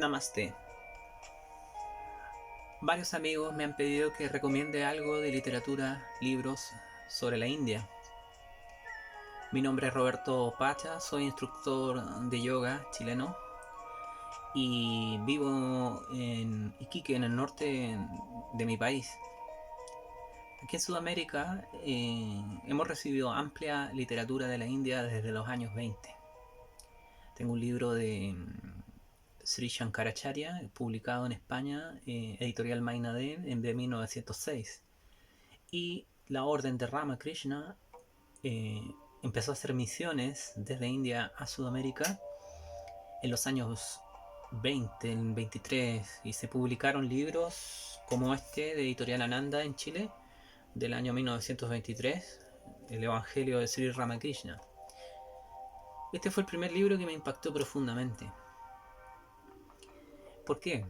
Namaste. Varios amigos me han pedido que recomiende algo de literatura, libros sobre la India. Mi nombre es Roberto Pacha, soy instructor de yoga chileno y vivo en Iquique, en el norte de mi país. Aquí en Sudamérica hemos recibido amplia literatura de la India desde los años 20. Tengo un libro de Sri Shankaracharya, publicado en España, editorial Mainadén, en 1906. Y la orden de Ramakrishna eh, empezó a hacer misiones desde India a Sudamérica en los años 20, en 23, y se publicaron libros como este de Editorial Ananda en Chile del año 1923, el Evangelio de Sri Ramakrishna. Este fue el primer libro que me impactó profundamente. ¿Por qué?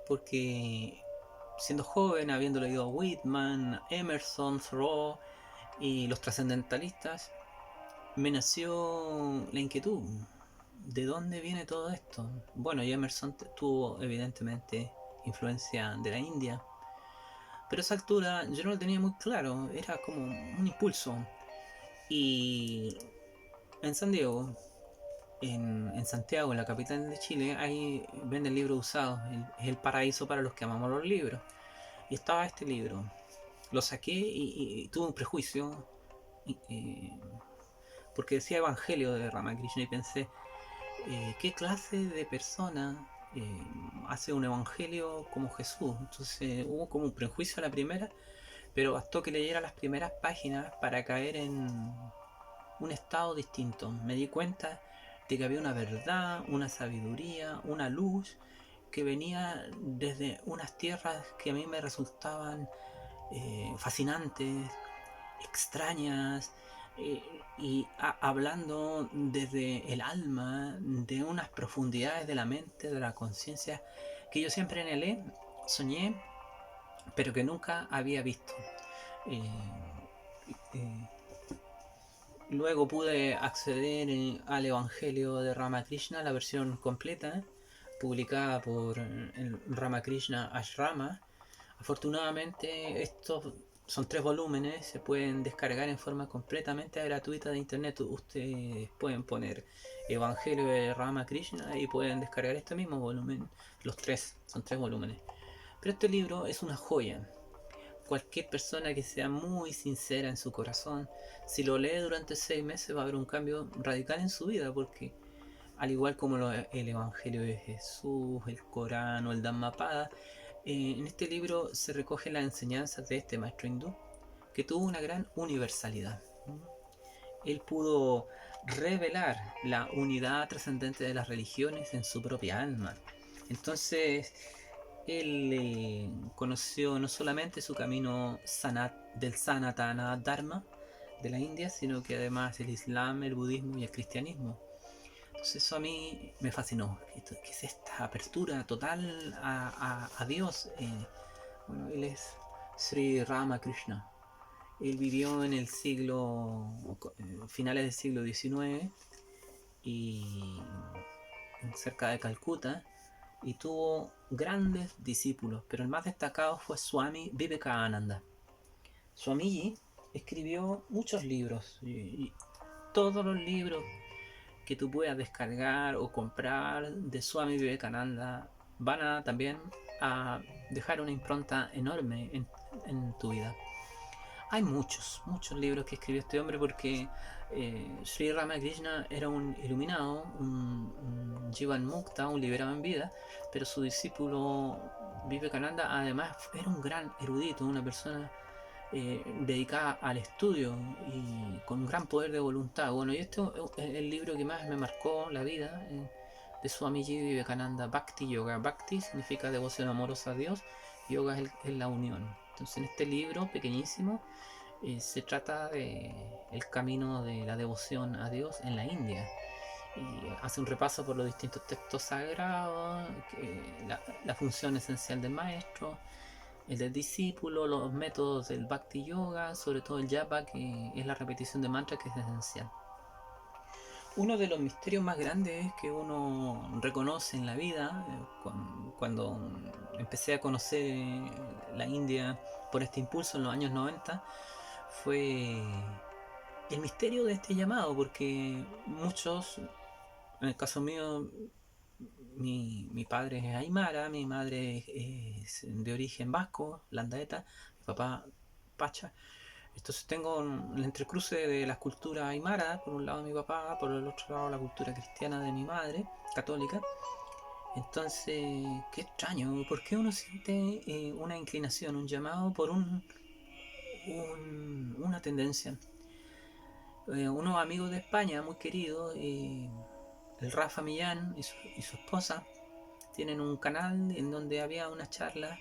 Porque siendo joven, habiendo leído a Whitman, Emerson, Thoreau y los trascendentalistas, me nació la inquietud. ¿De dónde viene todo esto? Bueno, y Emerson tuvo evidentemente influencia de la India, pero a esa altura yo no lo tenía muy claro, era como un impulso. Y en San Diego, en Santiago, en la capital de Chile, ahí venden libros usados, es el paraíso para los que amamos los libros. Y estaba este libro, lo saqué y tuve un prejuicio, porque decía Evangelio de Ramakrishna y pensé, ¿qué clase de persona hace un evangelio como Jesús? Entonces hubo como un prejuicio a la primera, pero bastó que leyera las primeras páginas para caer en un estado distinto. Me di cuenta de que había una verdad, una sabiduría, una luz que venía desde unas tierras que a mí me resultaban fascinantes, extrañas, eh, y hablando desde el alma, de unas profundidades de la mente, de la conciencia, que yo siempre anhelé, soñé, pero que nunca había visto. Eh, eh, Luego pude acceder al Evangelio de Ramakrishna, la versión completa, publicada por el Ramakrishna Ashrama. Afortunadamente estos son 3 volúmenes, se pueden descargar en forma completamente gratuita de internet. Ustedes pueden poner Evangelio de Ramakrishna y pueden descargar este mismo volumen. Los tres, son 3 volúmenes. Pero este libro es una joya. Cualquier persona que sea muy sincera en su corazón, si lo lee durante 6 meses va a haber un cambio radical en su vida, porque al igual como el Evangelio de Jesús, el Corán o el Dhammapada, en este libro se recogen las enseñanzas de este maestro hindú que tuvo una gran universalidad. Él pudo revelar la unidad trascendente de las religiones en su propia alma. Entonces, él conoció no solamente su camino del Sanatana Dharma de la India, sino que además el Islam, el budismo y el cristianismo. Entonces eso a mí me fascinó. ¿Qué es esta apertura total a Dios? Bueno, él es Sri Ramakrishna. Él vivió en el finales del siglo XIX y cerca de Calcuta, y tuvo grandes discípulos, pero el más destacado fue Swami Vivekananda. Swamiji escribió muchos libros y todos los libros que tú puedas descargar o comprar de Swami Vivekananda van a también a dejar una impronta enorme en tu vida. Hay muchos libros que escribió este hombre porque Sri Ramakrishna era un iluminado, un Jivan Mukta, un liberado en vida, pero su discípulo Vivekananda además era un gran erudito, una persona dedicada al estudio y con un gran poder de voluntad. Bueno, y este es el libro que más me marcó la vida de Swamiji Vivekananda, Bhakti Yoga. Bhakti significa devoción amorosa a Dios, yoga es la unión. Entonces en este libro pequeñísimo se trata de el camino de la devoción a Dios en la India. Y hace un repaso por los distintos textos sagrados, la función esencial del maestro, el del discípulo, los métodos del Bhakti Yoga, sobre todo el Japa, que es la repetición de mantras, que es esencial. Uno de los misterios más grandes que uno reconoce en la vida, cuando empecé a conocer la India por este impulso en los años 90, fue el misterio de este llamado, porque muchos, en el caso mío, mi padre es aymara, mi madre es de origen vasco, landaeta, mi papá pacha. Entonces tengo el entrecruce de las culturas aymara, por un lado mi papá, por el otro lado la cultura cristiana de mi madre, católica. Entonces, qué extraño, ¿por qué uno siente una inclinación, un llamado por una tendencia? Unos amigos de España muy queridos, el Rafa Millán y su esposa, tienen un canal en donde había una charla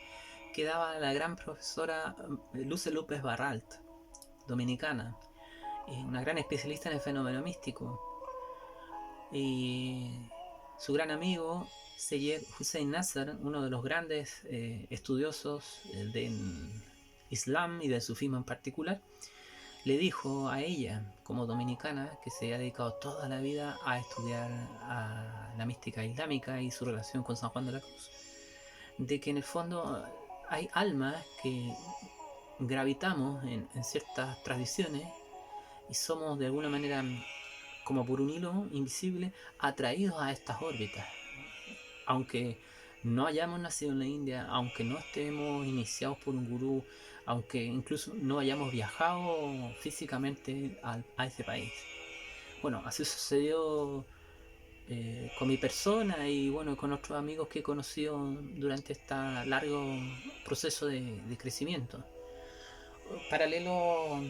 que daba la gran profesora Luce López Barralt, dominicana, una gran especialista en el fenómeno místico. Y su gran amigo, Seyed Hussein Nasser, uno de los grandes estudiosos del Islam y del sufismo en particular, le dijo a ella, como dominicana, que se ha dedicado toda la vida a estudiar a la mística islámica y su relación con San Juan de la Cruz, de que en el fondo hay almas que gravitamos en ciertas tradiciones y somos de alguna manera, como por un hilo invisible, atraídos a estas órbitas. Aunque no hayamos nacido en la India, aunque no estemos iniciados por un gurú, aunque incluso no hayamos viajado físicamente a ese país. Bueno, así sucedió con mi persona y bueno, con otros amigos que he conocido durante este largo proceso de crecimiento. Paralelo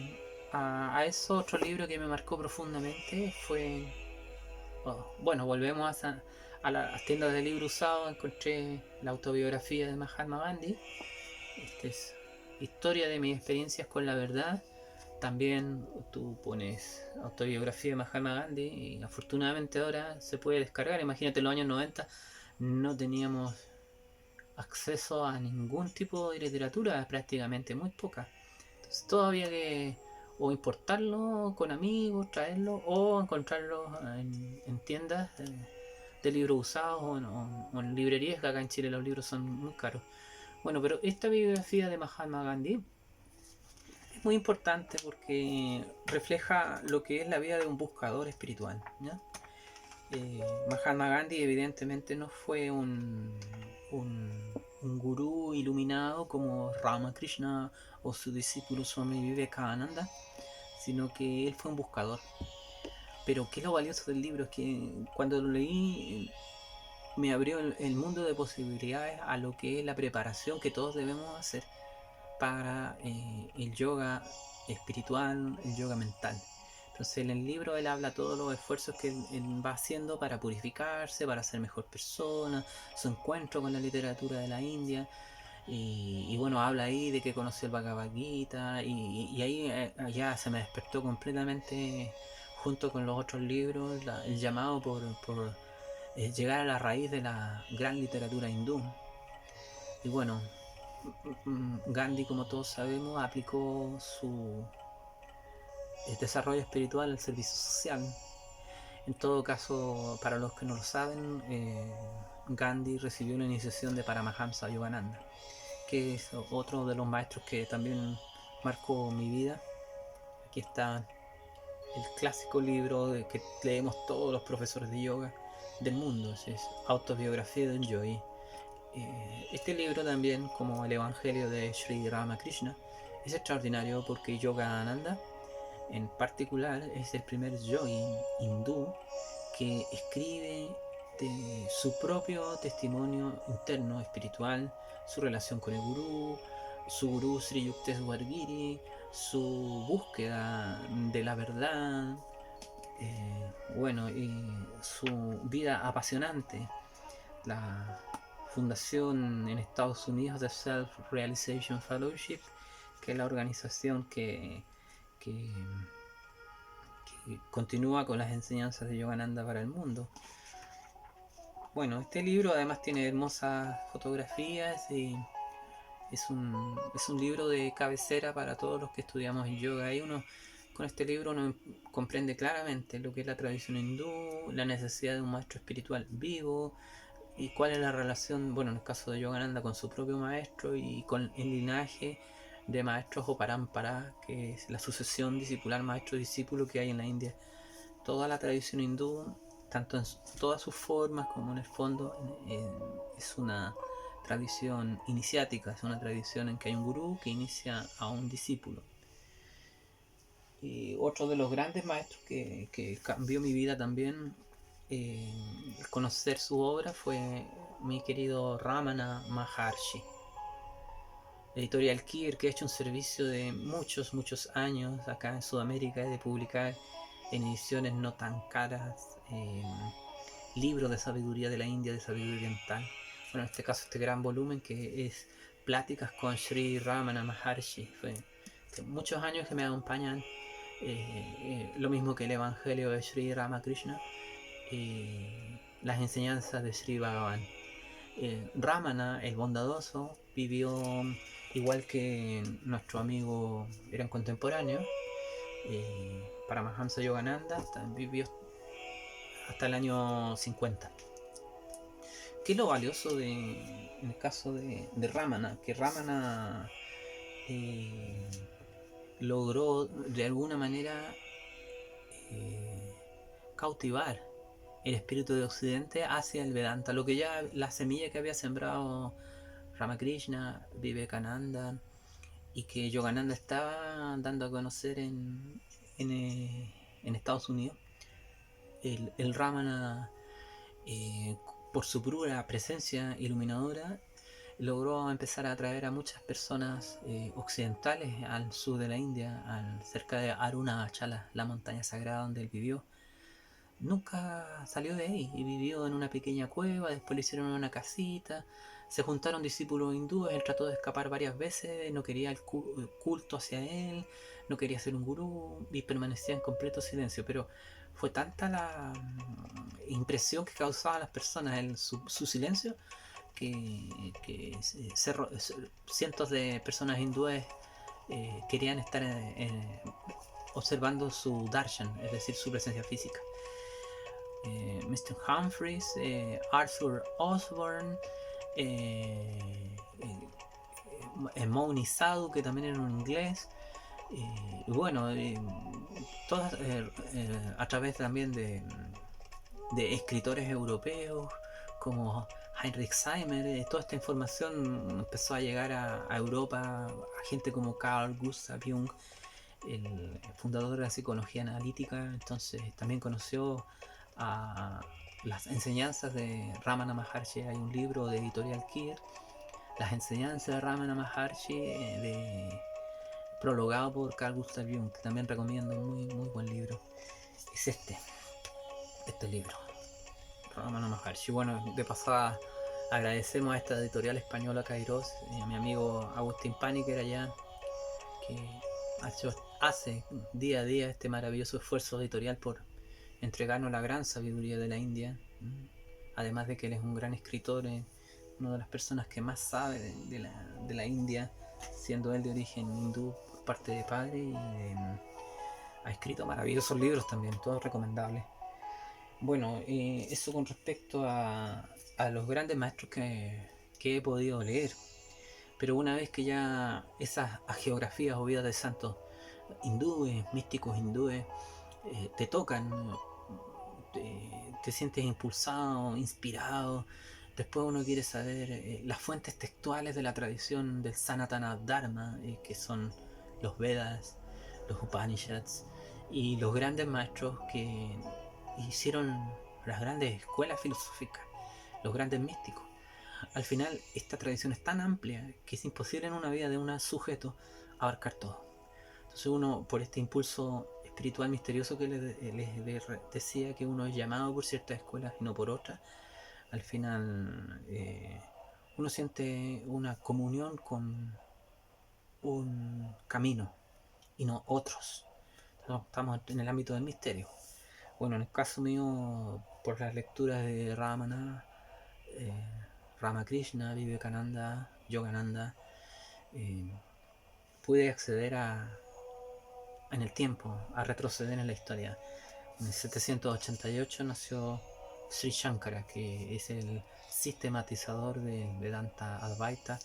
a eso, otro libro que me marcó profundamente fue... bueno, volvemos a las tiendas de libros usados, encontré la autobiografía de Mahatma Gandhi. Esta es historia de mis experiencias con la verdad. También tú pones autobiografía de Mahatma Gandhi y afortunadamente ahora se puede descargar. Imagínate, en los años 90 no teníamos acceso a ningún tipo de literatura, prácticamente muy poca. Entonces todo había que o importarlo con amigos, traerlo o encontrarlo en tiendas de libros usados o en librerías, que acá en Chile los libros son muy caros. Bueno, pero esta biografía de Mahatma Gandhi es muy importante porque refleja lo que es la vida de un buscador espiritual, ¿ya? Mahatma Gandhi evidentemente no fue un gurú iluminado como Ramakrishna o su discípulo Swami Vivekananda, sino que él fue un buscador. Pero qué es lo valioso del libro es que cuando lo leí me abrió el mundo de posibilidades a lo que es la preparación que todos debemos hacer para el yoga espiritual, el yoga mental. Entonces en el libro él habla todos los esfuerzos que él va haciendo para purificarse, para ser mejor persona, su encuentro con la literatura de la India. Y bueno, habla ahí de que conoció el Bhagavad Gita y ahí ya se me despertó completamente junto con los otros libros el llamado por llegar a la raíz de la gran literatura hindú. Y bueno, Gandhi, como todos sabemos, aplicó su desarrollo espiritual al servicio social. En todo caso, para los que no lo saben, Gandhi recibió una iniciación de Paramahamsa Yogananda, que es otro de los maestros que también marcó mi vida. Aquí está el clásico libro que leemos todos los profesores de yoga del mundo, es Autobiografía de un Yogi. Este libro también, como el Evangelio de Sri Ramakrishna, es extraordinario porque Yogananda en particular es el primer yogi hindú que escribe de su propio testimonio interno espiritual, su relación con el gurú, su gurú Sri Yukteswar Giri, su búsqueda de la verdad, bueno, y su vida apasionante, la fundación en Estados Unidos de Self Realization Fellowship, que es la organización que continúa con las enseñanzas de Yogananda para el mundo. Bueno, este libro además tiene hermosas fotografías y es un libro de cabecera para todos los que estudiamos yoga. Ahí uno con este libro uno comprende claramente lo que es la tradición hindú, la necesidad de un maestro espiritual vivo y cuál es la relación, bueno, en el caso de Yogananda con su propio maestro y con el linaje de maestros o parampara, que es la sucesión discipular maestro-discípulo que hay en la India. Toda la tradición hindú, tanto en todas sus formas como en el fondo, es una tradición iniciática, es una tradición en que hay un gurú que inicia a un discípulo. Y otro de los grandes maestros que cambió mi vida también, conocer su obra, fue mi querido Ramana Maharshi. Editorial Kir, que ha hecho un servicio de muchos años acá en Sudamérica, de publicar en ediciones no tan caras libros de sabiduría de la India, de sabiduría oriental. Bueno, en este caso este gran volumen que es Pláticas con Sri Ramana Maharshi. Fue muchos años que me acompañan, lo mismo que el Evangelio de Sri Ramakrishna, las enseñanzas de Sri Bhagavan. Ramana, el bondadoso, vivió igual que nuestro amigo, eran contemporáneos. Paramahamsa Yogananda vivió hasta el año 50. ¿Qué es lo valioso en el caso de Ramana? Que Ramana eh, logró de alguna manera eh, cautivar el espíritu de Occidente hacia el Vedanta, lo que ya la semilla que había sembrado Ramakrishna, Vivekananda, y que Yogananda estaba dando a conocer en Estados Unidos. El Ramana, eh, por su pura presencia iluminadora, logró empezar a atraer a muchas personas occidentales al sur de la India, cerca de Arunachala, la montaña sagrada donde él vivió. Nunca salió de ahí y vivió en una pequeña cueva, después le hicieron una casita, se juntaron discípulos hindúes, él trató de escapar varias veces, no quería el culto hacia él, no quería ser un gurú y permanecía en completo silencio, pero fue tanta la impresión que causaba a las personas su silencio que cientos de personas hindúes querían estar observando su darshan, es decir, su presencia física. Mr. Humphreys, Arthur Osborne, Mouni Sadhu, que también era un inglés. Y bueno, todas a través también de escritores europeos como Heinrich Seimer. Toda esta información empezó a llegar a Europa, a gente como Carl Gustav Jung, el fundador de la psicología analítica. Entonces también conoció a las enseñanzas de Ramana Maharshi. Hay un libro de Editorial Kir, Las enseñanzas de Ramana Maharshi, prologado por Carl Gustav Jung, que también recomiendo, muy buen libro. Es este libro, Ramana Maharshi. Bueno, de pasada agradecemos a esta editorial española Kairos y a mi amigo Agustín Paniker allá, que hace día a día este maravilloso esfuerzo editorial por entregarnos la gran sabiduría de la India. Además de que él es un gran escritor, una de las personas que más sabe de la India, siendo él de origen hindú por parte de padre, y ha escrito maravillosos libros también, todos recomendables. Bueno, eso con respecto a los grandes maestros que he podido leer. Pero una vez que ya esas geografías o vidas de santos hindúes, místicos hindúes, te tocan, te sientes impulsado, inspirado. Después uno quiere saber las fuentes textuales de la tradición del Sanatana Dharma, que son los Vedas, los Upanishads y los grandes maestros que hicieron las grandes escuelas filosóficas, los grandes místicos. Al final, esta tradición es tan amplia que es imposible en una vida de un sujeto abarcar todo. Entonces uno, por este impulso espiritual misterioso que les decía, que uno es llamado por ciertas escuelas y no por otras, al final uno siente una comunión con un camino y no otros. Estamos en el ámbito del misterio. Bueno, en el caso mío, por las lecturas de Ramana, eh, Ramakrishna, Vivekananda, Yogananda, pude acceder en el tiempo, a retroceder en la historia. En el 788 nació Sri Shankara, que es el sistematizador del Vedanta Advaita,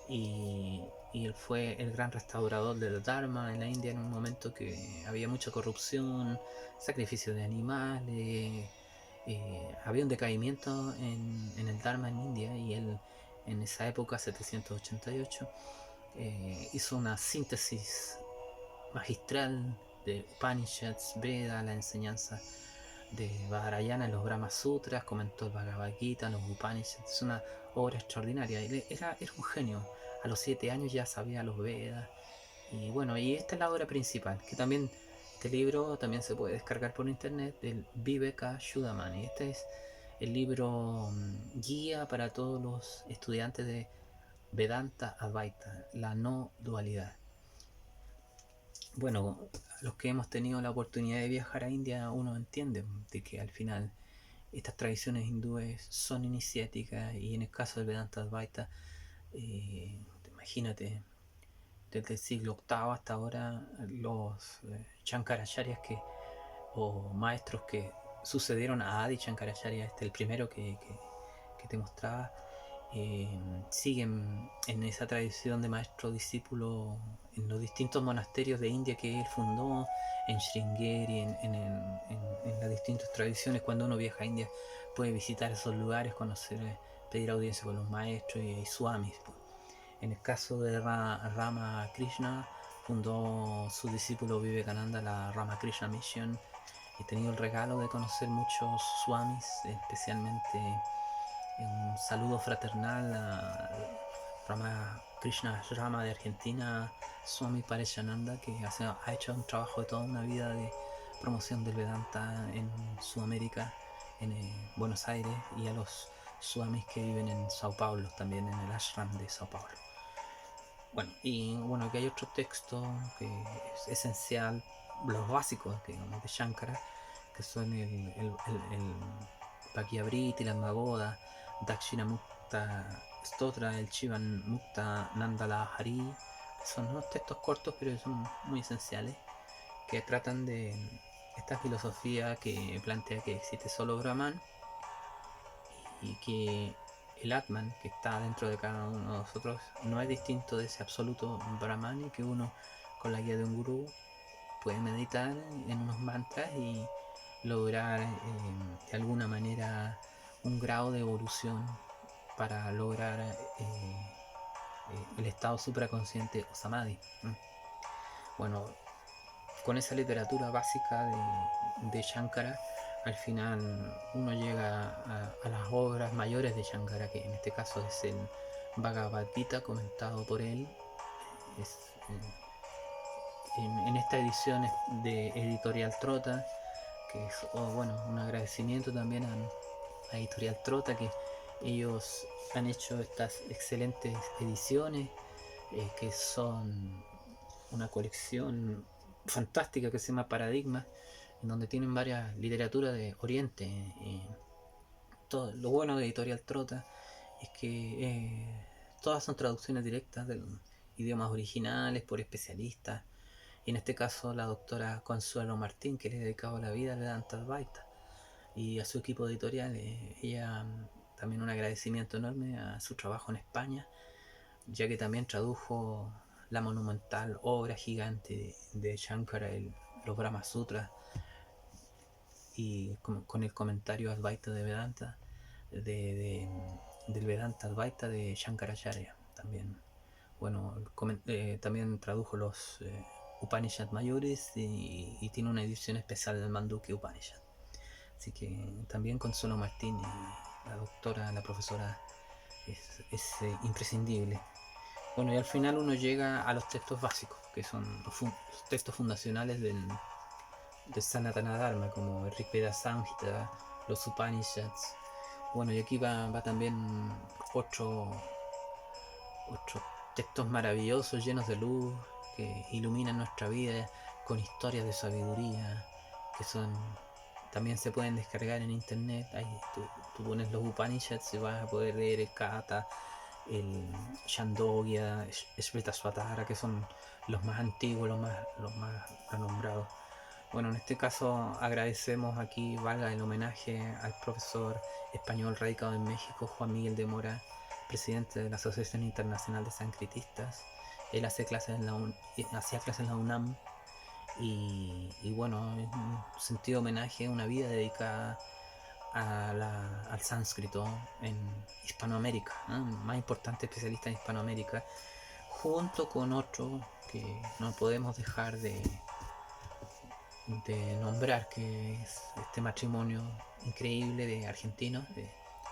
y, y él fue el gran restaurador del Dharma en la India en un momento que había mucha corrupción, sacrificio de animales, había un decaimiento en el Dharma en India, y él en esa época, 788, hizo una síntesis magistral de Upanishads, Veda, la enseñanza de Vajrayana en los Brahma Sutras, comentó el Bhagavad Gita, los Upanishads. Es una obra extraordinaria. Él era un genio. A los 7 años ya sabía los Vedas. Y bueno, y esta es la obra principal, que también este libro también se puede descargar por internet, del Viveka Chudamani. Este es el libro guía para todos los estudiantes de Vedanta Advaita, la no dualidad. Bueno, los que hemos tenido la oportunidad de viajar a India, uno entiende de que al final estas tradiciones hindúes son iniciáticas, y en el caso del Vedanta Advaita, imagínate, desde el siglo VIII hasta ahora, los Shankaracharyas o maestros que sucedieron a Adi Shankaracharya, el primero que te mostraba, siguen en esa tradición de maestro-discípulo en los distintos monasterios de India que él fundó, en Sringeri, en las distintas tradiciones. Cuando uno viaja a India puede visitar esos lugares, conocer, pedir audiencia con los maestros y swamis. En el caso de Rama Krishna, fundó su discípulo Vivekananda la Rama Krishna Mission. He tenido el regalo de conocer muchos swamis, especialmente un saludo fraternal a Rama Krishna Rama de Argentina, Swami Pareshananda, que ha hecho un trabajo de toda una vida de promoción del Vedanta en Sudamérica, en Buenos Aires, y a los swamis que viven en Sao Paulo, también en el ashram de Sao Paulo. Bueno, y bueno, aquí hay otro texto que es esencial, los básicos, digamos, de Shankara, que son el Bhagyavriti, la Magoda, Dakshinamukta Stotra, el Chivan Mukta Nandala Hari, que son unos textos cortos pero son muy esenciales, que tratan de esta filosofía que plantea que existe solo Brahman, y que el Atman que está dentro de cada uno de nosotros no es distinto de ese absoluto Brahman, y que uno, con la guía de un gurú, puede meditar en unos mantras y lograr de alguna manera un grado de evolución para lograr el estado supraconsciente o samadhi. Bueno, con esa literatura básica de Shankara, al final uno llega a las obras mayores de Shankara, que en este caso es el Bhagavad Gita comentado por él. Es, en esta edición de Editorial Trota, que es bueno, un agradecimiento también a Editorial Trota, que ellos han hecho estas excelentes ediciones, que son una colección fantástica que se llama Paradigma, en donde tienen varias literaturas de Oriente. Todo, lo bueno de Editorial Trota es que todas son traducciones directas de idiomas originales por especialistas, y en este caso la doctora Consuelo Martín, que le ha dedicado la vida al Vedanta Advaita y a su equipo editorial. Ella también un agradecimiento enorme a su trabajo en España, ya que también tradujo la monumental obra gigante de Shankara, los Brahma Sutras, y con el comentario Advaita de Vedanta, del Vedanta Advaita de Shankaracharya también. Bueno, también tradujo los Upanishad mayores, y tiene una edición especial del Mandukya Upanishad. Así que también Consuelo Martín, la doctora, la profesora, es imprescindible. Bueno, y al final uno llega a los textos básicos, que son los textos fundacionales de Sanatana Dharma, como el Rig Veda Samhita, los Upanishads. Bueno, y aquí va también otros textos maravillosos, llenos de luz, que iluminan nuestra vida, con historias de sabiduría, que son también se pueden descargar en internet. Ahí tú pones los Upanishads y vas a poder leer el Kata, el Chandogya, Shvetasvatara, que son los más antiguos, los más renombrados. Bueno, en este caso agradecemos aquí, valga el homenaje al profesor español radicado en México, Juan Miguel de Mora, presidente de la Asociación Internacional de Sanskritistas. Él hacía clases en la UNAM y bueno, es un sentido homenaje, una vida dedicada al sánscrito en Hispanoamérica, ¿no? Más importante especialista en Hispanoamérica, junto con otro que no podemos dejar de nombrar, que es este matrimonio increíble de argentinos, de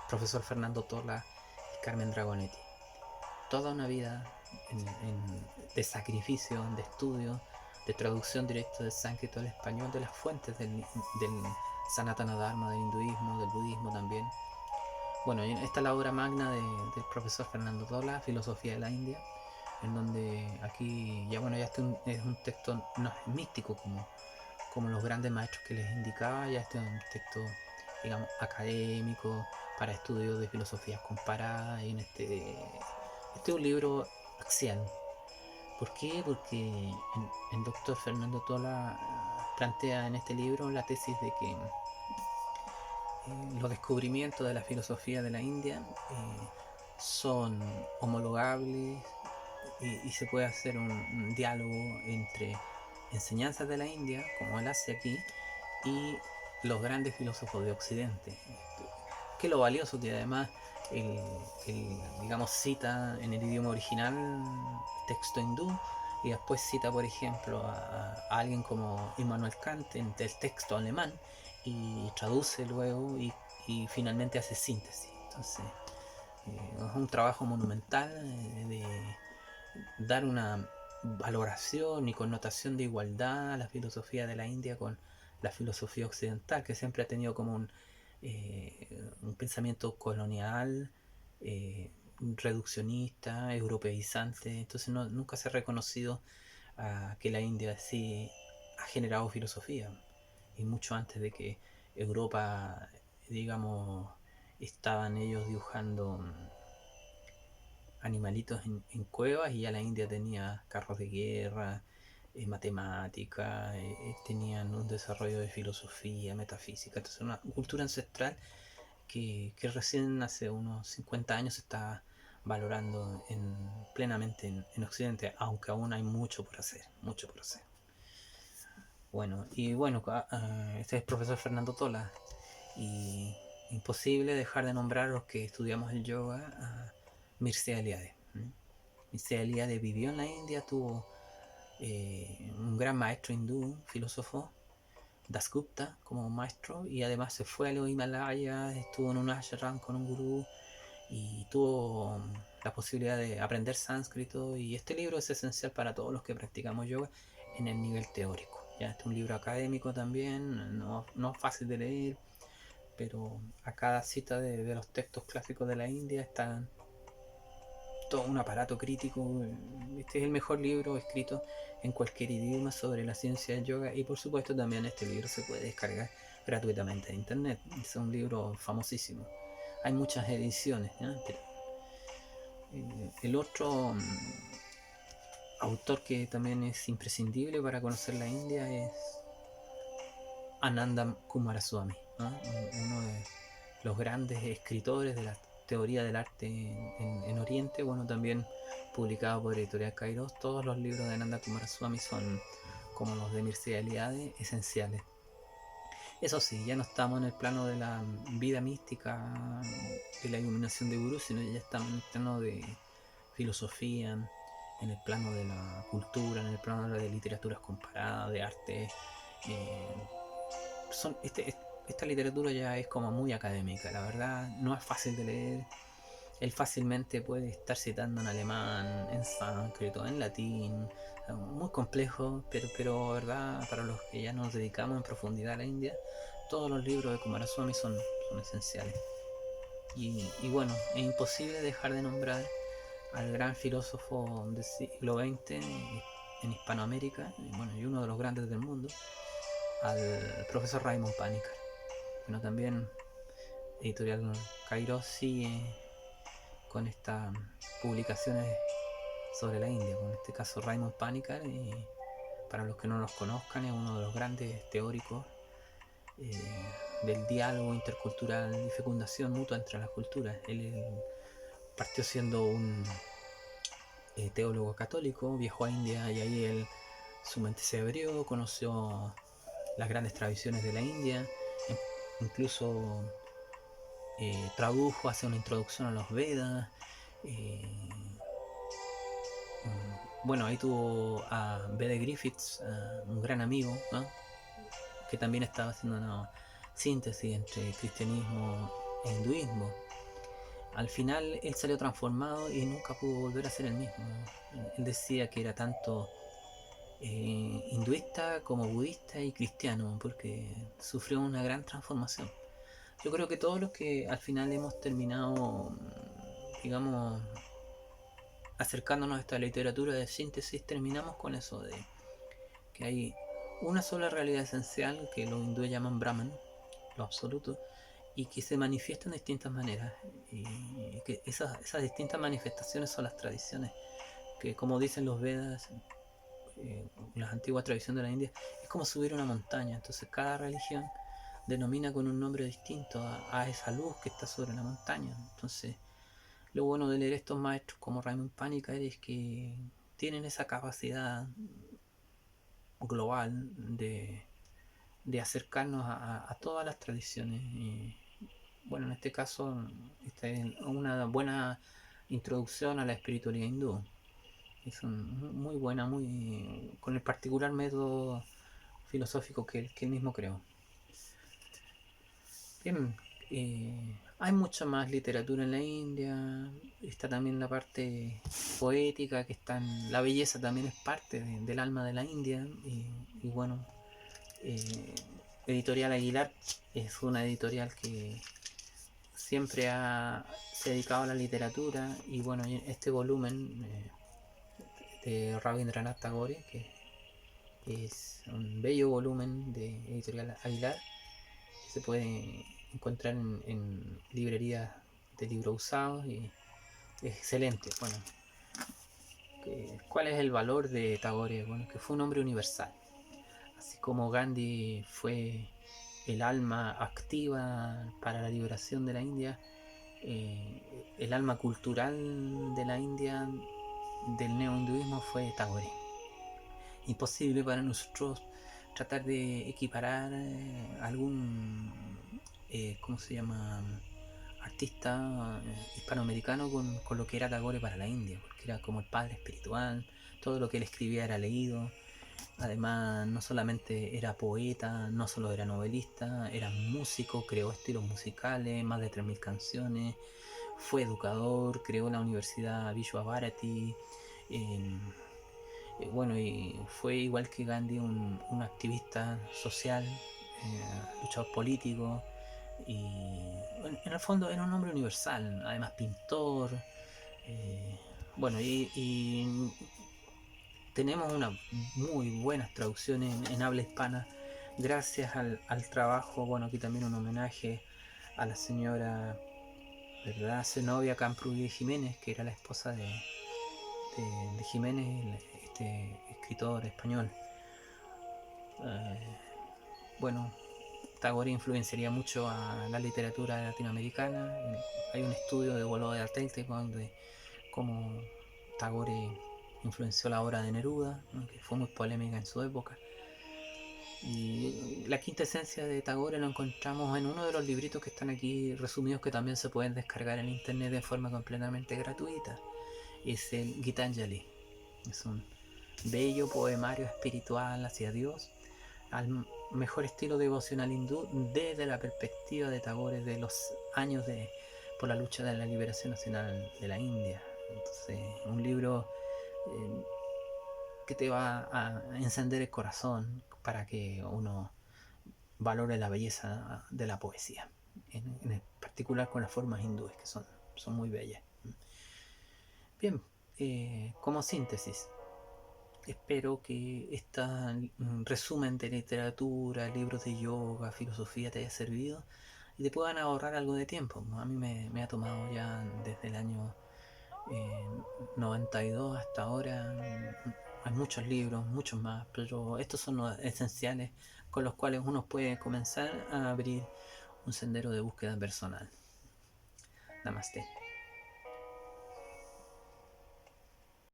profesor Fernando Tola y Carmen Dragonetti. Toda una vida de sacrificio, de estudio, de traducción directa del sánscrito al español, de las fuentes del Sanatana Dharma, del hinduismo, del budismo también. Bueno, esta es la obra magna del profesor Fernando Tola, Filosofía de la India, en donde aquí ya bueno, ya es un texto no es místico como los grandes maestros que les indicaba, ya este es un texto, digamos, académico para estudios de filosofías comparadas, y este es un libro axial. ¿Por qué? Porque el doctor Fernando Tola plantea en este libro la tesis de que los descubrimientos de la filosofía de la India son homologables y se puede hacer un diálogo entre enseñanzas de la India, como él hace aquí, y los grandes filósofos de Occidente. Que lo valioso que además digamos, cita en el idioma original texto hindú y después cita, por ejemplo, a alguien como Immanuel Kant del texto alemán y traduce luego y finalmente hace síntesis. Entonces, es un trabajo monumental de dar una valoración y connotación de igualdad a la filosofía de la India con la filosofía occidental, que siempre ha tenido como un pensamiento colonial, reduccionista, europeizante. Entonces nunca se ha reconocido que la India sí ha generado filosofía, y mucho antes de que Europa, digamos, estaban ellos dibujando animalitos cuevas, y ya la India tenía carros de guerra, matemática, tenían un desarrollo de filosofía, metafísica. Entonces una cultura ancestral que recién hace unos 50 años se está valorando plenamente en Occidente, aunque aún hay mucho por hacer, mucho por hacer. Bueno, y bueno, este es el profesor Fernando Tola, y imposible dejar de nombrar a los que estudiamos el yoga a Mircea Eliade. Mircea Eliade vivió en la India, tuvo un gran maestro hindú, filósofo, Dasgupta, como maestro, y además se fue a los Himalayas, estuvo en un ashram con un gurú y tuvo la posibilidad de aprender sánscrito, y este libro es esencial para todos los que practicamos yoga en el nivel teórico. Ya, este es un libro académico también, no fácil de leer, pero a cada cita de los textos clásicos de la India está todo un aparato crítico. Este es el mejor libro escrito en cualquier idioma sobre la ciencia del yoga, y por supuesto también este libro se puede descargar gratuitamente de internet. Es un libro famosísimo. Hay muchas ediciones, ¿no? Pero, el otro autor que también es imprescindible para conocer la India es Ananda Kumaraswamy, ¿no? Uno de los grandes escritores de la teoría del arte en Oriente. Bueno, también publicado por Editorial Kairos. Todos los libros de Ananda Kumaraswamy son, como los de Mircea Eliade, esenciales. Eso sí, ya no estamos en el plano de la vida mística, de la iluminación de Gurú, sino ya estamos en el plano de filosofía, en el plano de la cultura, en el plano de literaturas comparadas, de arte. eh, esta literatura ya es como muy académica, la verdad no es fácil de leer. Él fácilmente puede estar citando en alemán, en sánscrito, en latín, muy complejo, pero verdad, para los que ya nos dedicamos en profundidad a la India, todos los libros de Kumaraswamy son esenciales. Y bueno, es imposible dejar de nombrar al gran filósofo del siglo XX en Hispanoamérica, bueno, y uno de los grandes del mundo, al profesor Raymond Panikkar. Bueno, también Editorial Kairos sigue con estas publicaciones sobre la India, en este caso Raymond Panikkar, y para los que no los conozcan es uno de los grandes teóricos del diálogo intercultural y fecundación mutua entre las culturas. Él partió siendo un teólogo católico, viajó a India y ahí su mente se abrió, conoció las grandes tradiciones de la India, incluso tradujo, hace una introducción a los Vedas. Bueno, ahí tuvo a B.D. Griffiths, un gran amigo, ¿no? Que también estaba haciendo una síntesis entre cristianismo e hinduismo. Al final él salió transformado y nunca pudo volver a ser el mismo. Él decía que era tanto hinduista como budista y cristiano, porque sufrió una gran transformación. Yo creo que todos los que al final hemos terminado, digamos, acercándonos a esta literatura de síntesis, terminamos con eso de que hay una sola realidad esencial que los hindúes llaman Brahman, lo absoluto, y que se manifiesta en distintas maneras, y que esas distintas manifestaciones son las tradiciones, que como dicen los Vedas, las antiguas tradiciones de la India, es como subir una montaña. Entonces cada religión denomina con un nombre distinto a esa luz que está sobre la montaña. Entonces lo bueno de leer estos maestros como Raymond Panikkar es que tienen esa capacidad global de acercarnos a todas las tradiciones. Y bueno, en este caso, esta es una buena introducción a la espiritualidad hindú. Es muy buena, muy con el particular método filosófico que él mismo creó. Bien, hay mucha más literatura en la India, está también la parte poética, que está la belleza también es parte del alma de la India, y bueno, eh, Editorial Aguilar es una editorial que siempre se ha dedicado a la literatura, y bueno, este volumen de Rabindranath Tagore, que es un bello volumen de Editorial Aguilar, que se puede encontrar en librerías de libros usados, y es excelente. Bueno, ¿cuál es el valor de Tagore? Bueno, que fue un hombre universal, así como Gandhi fue el alma activa para la liberación de la India. El alma cultural de la India, del neohinduismo, fue Tagore. Imposible para nosotros tratar de equiparar algún, ¿cómo se llama?, artista hispanoamericano con lo que era Tagore para la India, porque era como el padre espiritual, todo lo que él escribía era leído. Además, no solamente era poeta, no solo era novelista, era músico, creó estilos musicales, más de 3000 canciones, fue educador, creó la Universidad Vishwa Bharati, eh, bueno, y fue igual que Gandhi un activista social, luchador político, y en el fondo era un hombre universal, además pintor. Bueno, y tenemos unas muy buenas traducciones en habla hispana gracias al trabajo. Bueno, aquí también un homenaje a la señora, ¿verdad?, Zenobia Camprubí Jiménez, que era la esposa de Jiménez, este escritor español. Bueno, Tagore influenciaría mucho a la literatura latinoamericana. Hay un estudio de Bolo de Artelte donde cómo Tagore influenció la obra de Neruda, ¿no?, que fue muy polémica en su época. Y la quinta esencia de Tagore lo encontramos en uno de los libritos que están aquí resumidos, que también se pueden descargar en internet de forma completamente gratuita. Es el Gitanjali. Es un bello poemario espiritual hacia Dios, al mejor estilo devocional hindú, desde la perspectiva de Tagore de los años por la lucha de la liberación nacional de la India. Entonces, un libro que te va a encender el corazón para que uno valore la belleza de la poesía, en particular con las formas hindúes, que son muy bellas. Bien, como síntesis, espero que este resumen de literatura, libros de yoga, filosofía te haya servido, y te puedan ahorrar algo de tiempo. A mí me ha tomado ya desde el año eh, 92 hasta ahora. Hay muchos libros, muchos más, pero estos son los esenciales con los cuales uno puede comenzar a abrir un sendero de búsqueda personal. Namaste.